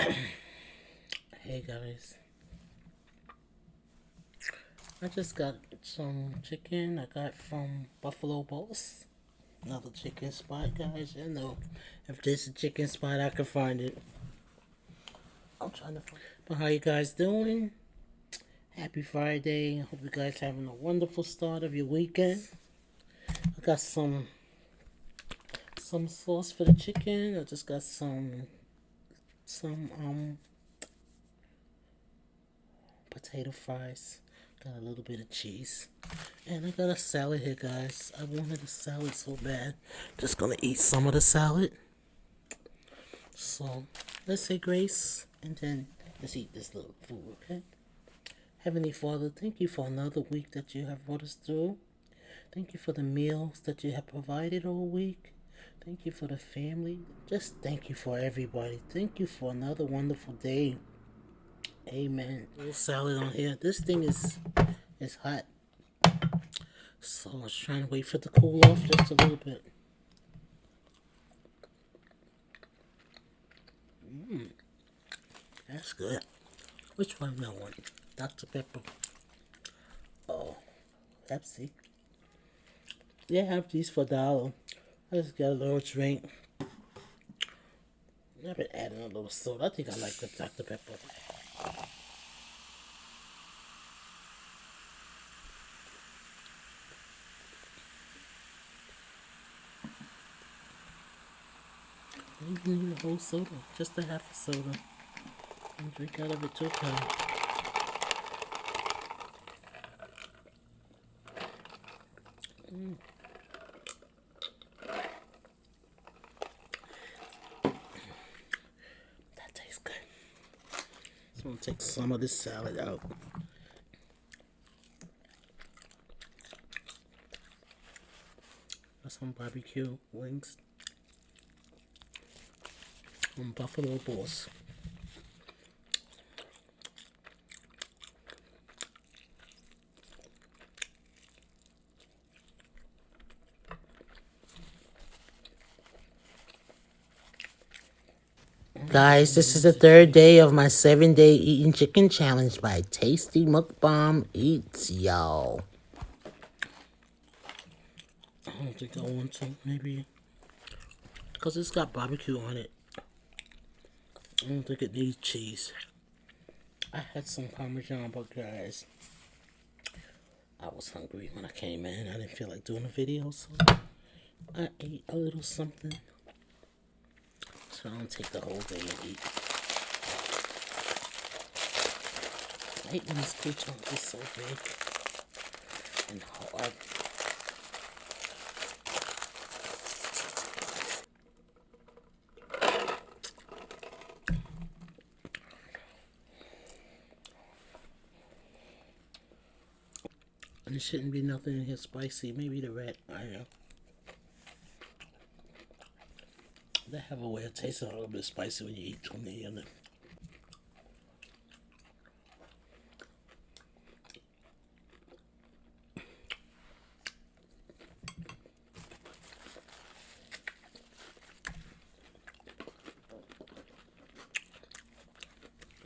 Hey guys, I just got some chicken I got from Buffalo Boss. Another chicken spot, guys. You know, if there's a chicken spot, I can find it. I'm trying to find it. But how you guys doing? Happy Friday. I hope you guys having a wonderful start of your weekend. I got some sauce for the chicken. I just got some potato fries. Got a little bit of cheese. And I got a salad here, guys. I wanted a salad so bad. Just gonna eat some of the salad. So, let's say grace. And then let's eat this little food, okay? Heavenly Father, thank you for another week that you have brought us through. Thank you for the meals that you have provided all week. Thank you for the family. Just thank you for everybody. Thank you for another wonderful day. Amen. A little salad on here. This thing is hot. So I was trying to wait for it to cool off just a little bit. That's good. Which one do I want? Dr. Pepper. Oh, Pepsi. They have these for $1. I just got a little drink. I've been adding a little soda. I think I like the Dr. Pepper. You don't need a whole soda, just a half a soda. And drink out of it too, okay. That tastes good. So I'm gonna take some of this salad out. Got some barbecue wings from Buffalo Boss. Guys, this is the third day of my 7-day eating chicken challenge by Tasty Mukbang Eats, y'all. I don't think I want to, maybe, because it's got barbecue on it. I don't think it needs cheese. I had some Parmesan, but guys, I was hungry when I came in. I didn't feel like doing a video, so I ate a little something. So I don't take the whole day and eat. I hate when this croutons is so big and hard. And there shouldn't be nothing in here spicy. Maybe the rat, I don't know. They have a way of tasting a little bit spicy when you eat too many of them.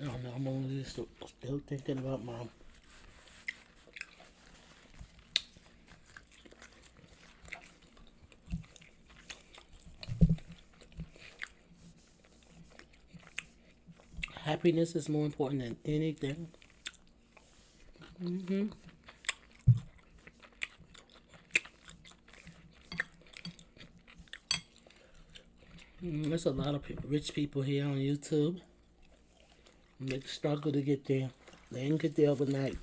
I don't know, I'm only still thinking about Mom. Happiness is more important than anything. There's a lot of rich people here on YouTube. They struggle to get there. They didn't get there overnight.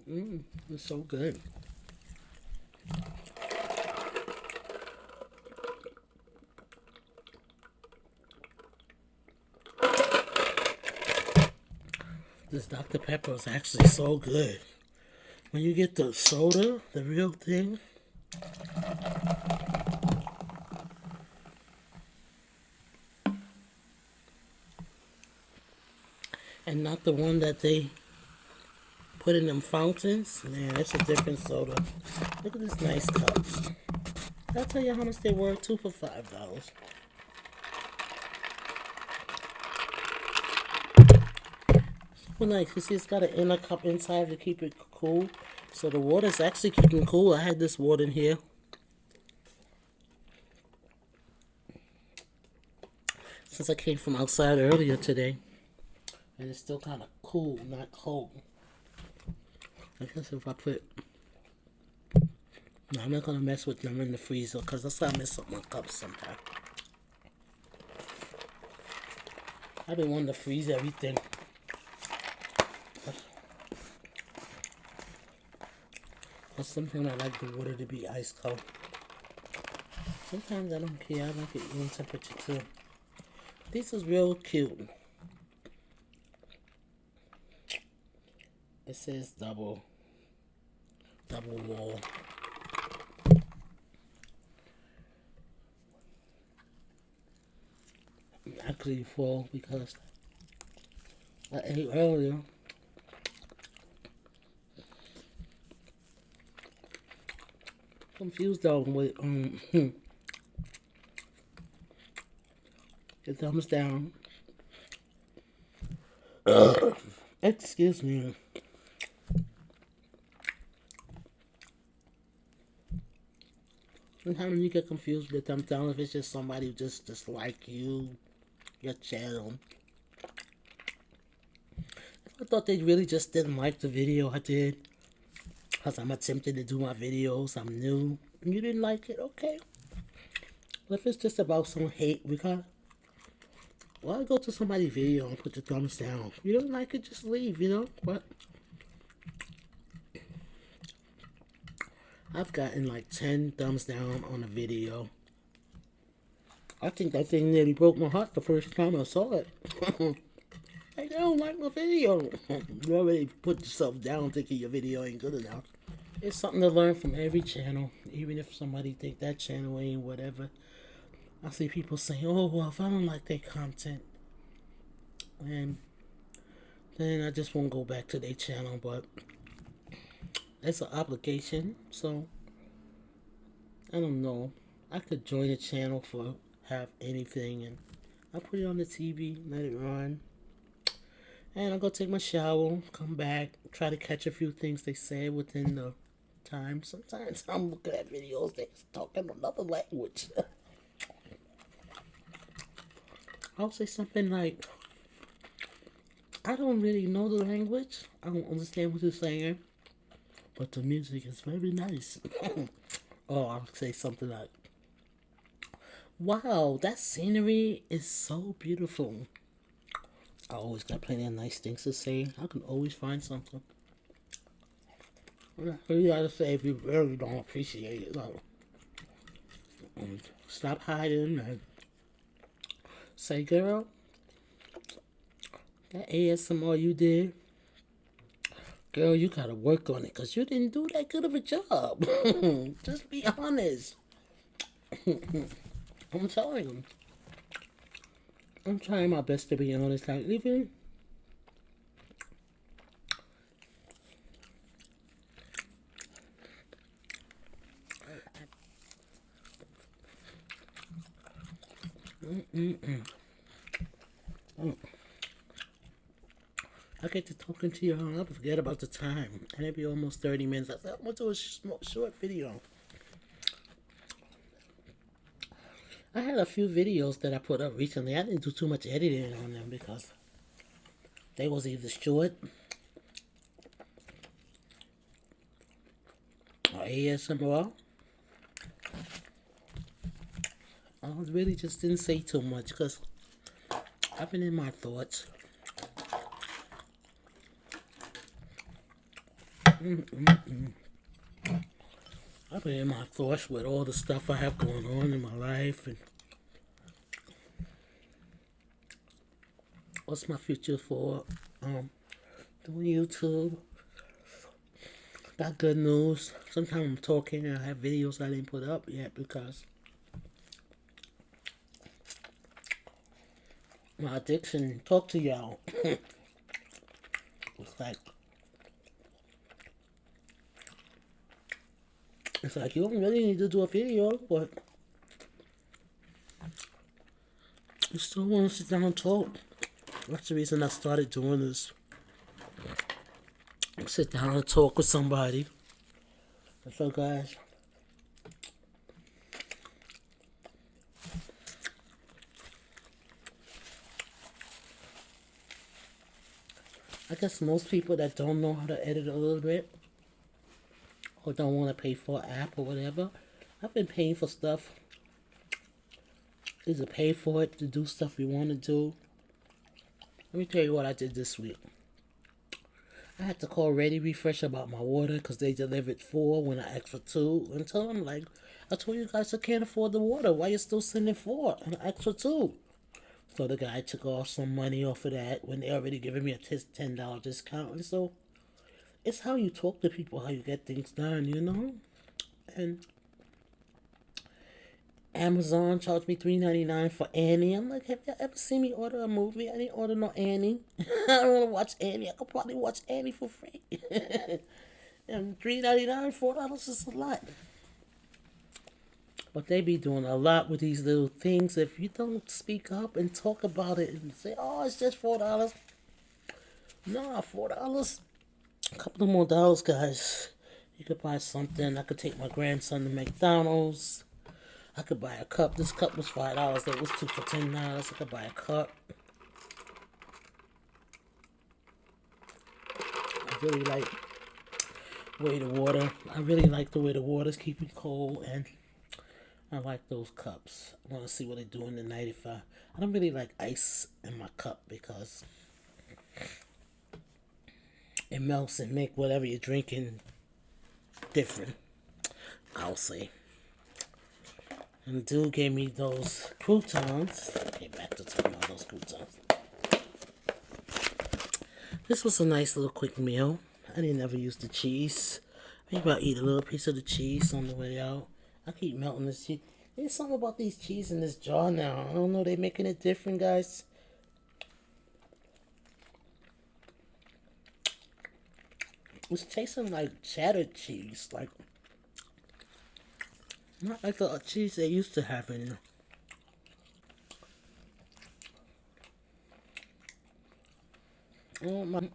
It's so good. This Dr. Pepper is actually so good. When you get the soda, the real thing, and not the one that they put in them fountains, man, it's a different soda. Look at this nice cup. I'll tell you how much they were, 2 for $5. Well, nice. You see, it's got an inner cup inside to keep it cool. So the water's actually keeping cool. I had this water in here since I came from outside earlier today. And it's still kind of cool, not cold. I guess if I put... No, I'm not going to mess with them in the freezer because that's how I mess up my cups sometimes. I've been wanting to freeze everything. But sometimes I like the water to be ice cold. Sometimes I don't care. I like it room temperature too. This is real cute. It says double wall. Actually full because I ate earlier. Confused though with the thumbs down. Excuse me. Sometimes you get confused with thumbs down if it's just somebody who just dislike you, your channel. I thought they really just didn't like the video I did. Because I'm attempting to do my videos, I'm new. And you didn't like it, okay. But if it's just about some hate, because why go to somebody's video and put the thumbs down? If you don't like it, just leave, you know? But I've gotten like 10 thumbs down on a video. I think that thing nearly broke my heart the first time I saw it. Hey, they don't like my video. You already put yourself down thinking your video ain't good enough. It's something to learn from every channel. Even if somebody think that channel ain't whatever. I see people saying, oh, well, if I don't like their content, and then I just won't go back to their channel. But it's an obligation, so I don't know. I could join a channel for have anything, and I'll put it on the TV, let it run. And I'll go take my shower, come back, try to catch a few things they say within the time. Sometimes I'm looking at videos they talking another language. I'll say something like, I don't really know the language. I don't understand what you're saying. But the music is very nice. Or I'll say something like, wow, that scenery is so beautiful. I always got plenty of nice things to say. I can always find something. You gotta say if you really don't appreciate it. Like, stop hiding and say, girl, that ASMR you did, girl, you gotta work on it because you didn't do that good of a job. Just be honest. I'm telling you. I'm trying my best to be honest. Like, even I get to talking to you, I forget about the time. And it'd be almost 30 minutes. I said, I'm going to do a short video. I had a few videos that I put up recently. I didn't do too much editing on them because they was either short or ASMR. I really just didn't say too much because I've been in my thoughts. I've been in my thoughts with all the stuff I have going on in my life and what's my future for doing YouTube. Got good news. Sometimes I'm talking and I have videos I didn't put up yet because my addiction, talk to y'all. It's like It's like, you don't really need to do a video, but you still want to sit down and talk. That's the reason I started doing this. Sit down and talk with somebody. So guys, I guess most people that don't know how to edit a little bit or don't want to pay for an app or whatever, I've been paying for stuff. Either pay for it to do stuff you want to do. Let me tell you what I did this week. I had to call Ready Refresh about my water because they delivered 4 when I asked for 2. And tell them, like, I told you guys I can't afford the water. Why you still sending 4 and I asked for 2? So the guy took off some money off of that when they already giving me a $10 discount. And so it's how you talk to people, how you get things done, you know? And Amazon charged me $3.99 for Annie. I'm like, have you ever seen me order a movie? I didn't order no Annie. I don't want to watch Annie. I could probably watch Annie for free. And $3.99, $4 is a lot. But they be doing a lot with these little things. If you don't speak up and talk about it and say, oh, it's just $4. No, $4. A couple of more dollars, guys. You could buy something. I could take my grandson to McDonald's. I could buy a cup. This cup was $5. That was 2 for $10. I could buy a cup. I really like the way the water. I really like the way the water's keeping cold, and I like those cups. I want to see what they do in the night. If I don't really like ice in my cup because it melts and make whatever you're drinking different, I'll say. And the dude gave me those croutons. Okay, back to talking about those croutons. This was a nice little quick meal. I didn't ever use the cheese. Maybe I'll eat a little piece of the cheese on the way out. I keep melting this cheese. There's something about these cheese in this jar now. I don't know, they're making it different, guys. It's tasting like cheddar cheese, like not like the cheese they used to have in. Oh my.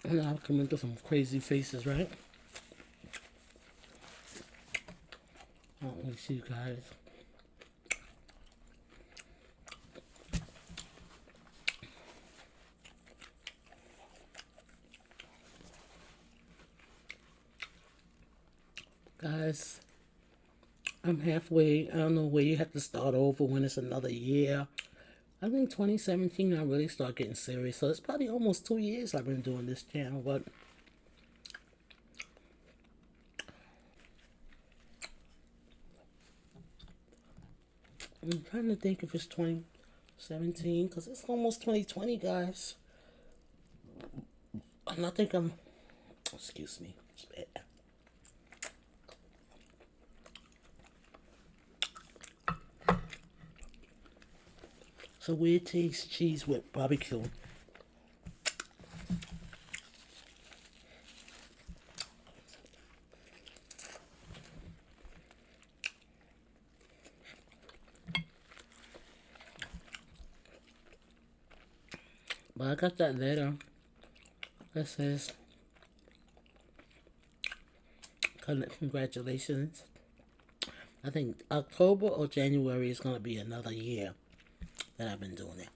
And I'll come into some crazy faces, right? Let me see, guys. Guys, I'm halfway. I don't know where you have to start over when it's another year. I think 2017 I really start getting serious. So it's probably almost 2 years I've been doing this channel, but I'm trying to think if it's 2017 because it's almost 2020, guys. And I think I'm. Excuse me. Spit. It's a weird taste cheese with barbecue. But I got that letter that says, congratulations. I think October or January is going to be another year that I've been doing it.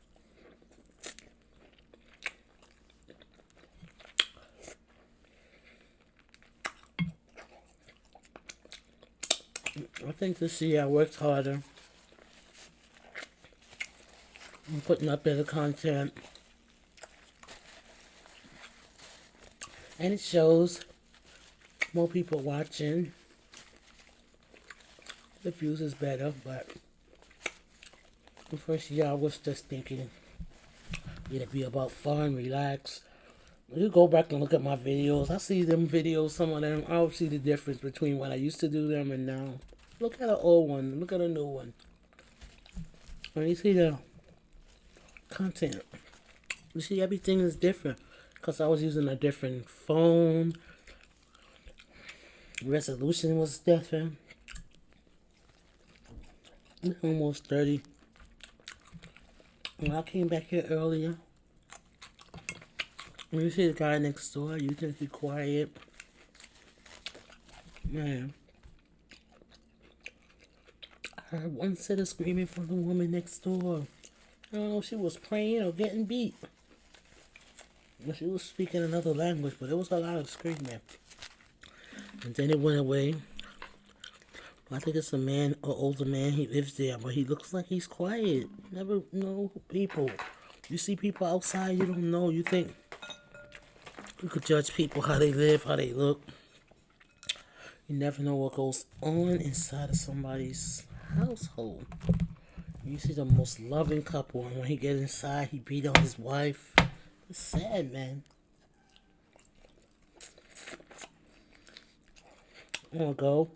I think this year I worked harder. I'm putting up better content. And it shows more people watching. The views is better, but the first year I was just thinking it'd be about fun, relax. You go back and look at my videos. I see them videos, some of them. I'll see the difference between when I used to do them and now. Look at an old one. Look at a new one. When you see the content, you see everything is different. Because I was using a different phone. Resolution was different. Almost 30. When I came back here earlier, when you see the guy next door, you think he's quiet. Man. I heard one set of screaming from the woman next door. I don't know if she was praying or getting beat. But she was speaking another language, but it was a lot of screaming. And then it went away. I think it's a man, an older man. He lives there, but he looks like he's quiet. Never know people. You see people outside, you don't know. You think you could judge people how they live, how they look. You never know what goes on inside of somebody's household. You see the most loving couple, and when he get inside, he beat on his wife. It's sad, man. I wanna go.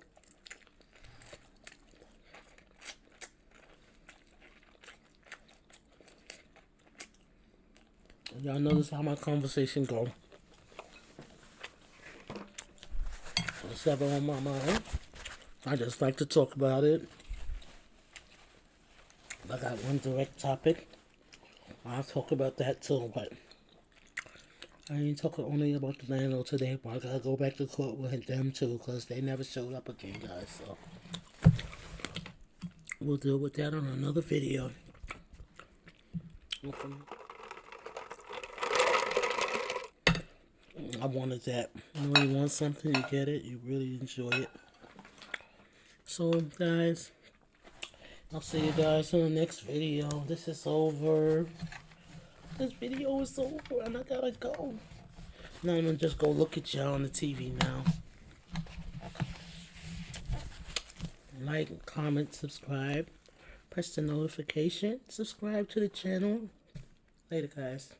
Y'all notice how my conversation go. Whatever on my mind, I just like to talk about it. If I got one direct topic, I'll talk about that too, but I ain't talking only about the landlord today, but I gotta go back to court with them too, because they never showed up again, guys, so we'll deal with that on another video. I wanted that. When you want something, you get it. You really enjoy it. So, guys, I'll see you guys in the next video. This is over. This video is over, and I gotta go. Now I'm gonna just go look at y'all on the TV now. Like, comment, subscribe. Press the notification. Subscribe to the channel. Later, guys.